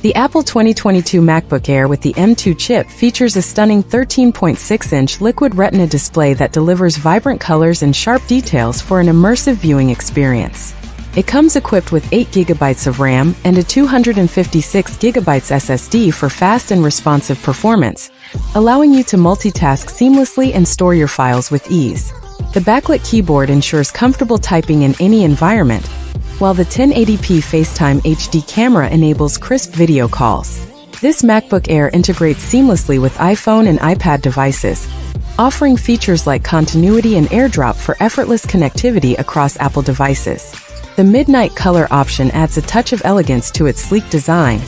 The Apple 2022 MacBook Air with the M2 chip features a stunning 13.6-inch Liquid Retina display that delivers vibrant colors and sharp details for an immersive viewing experience. It comes equipped with 8 GB of RAM and a 256 GB SSD for fast and responsive performance, allowing you to multitask seamlessly and store your files with ease. The backlit keyboard ensures comfortable typing in any environment, while the 1080p FaceTime HD camera enables crisp video calls. This MacBook Air integrates seamlessly with iPhone and iPad devices, offering features like continuity and AirDrop for effortless connectivity across Apple devices. The midnight color option adds a touch of elegance to its sleek design,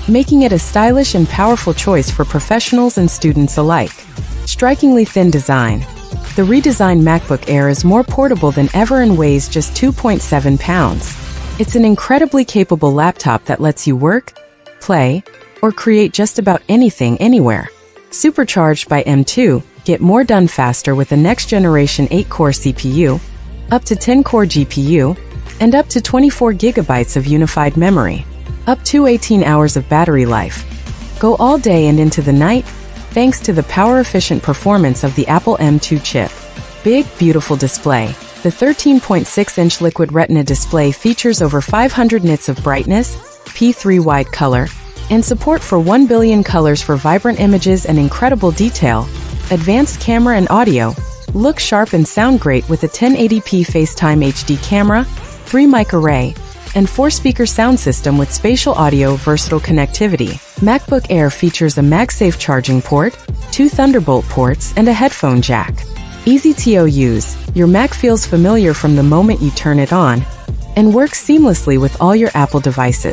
making it a stylish and powerful choice for professionals and students alike. Strikingly thin design. The redesigned MacBook Air is more portable than ever and weighs just 2.7 pounds. It's an incredibly capable laptop that lets you work, play, or create just about anything anywhere. Supercharged by M2, get more done faster with a next-generation 8-core CPU, up to 10-core GPU, and up to 24 GB of unified memory. Up to 18 hours of battery life. Go all day and into the night, thanks to the power-efficient performance of the Apple M2 chip. Big, beautiful display. The 13.6-inch Liquid Retina display features over 500 nits of brightness, P3 wide color, and support for 1 billion colors for vibrant images and incredible detail. Advanced camera and audio. Look sharp and sound great with a 1080p FaceTime HD camera, 3-mic array, and 4-speaker sound system with spatial audio versatile connectivity. MacBook Air features a MagSafe charging port, 2 Thunderbolt ports, and a headphone jack. Easy to use, your Mac feels familiar from the moment you turn it on, and works seamlessly with all your Apple devices.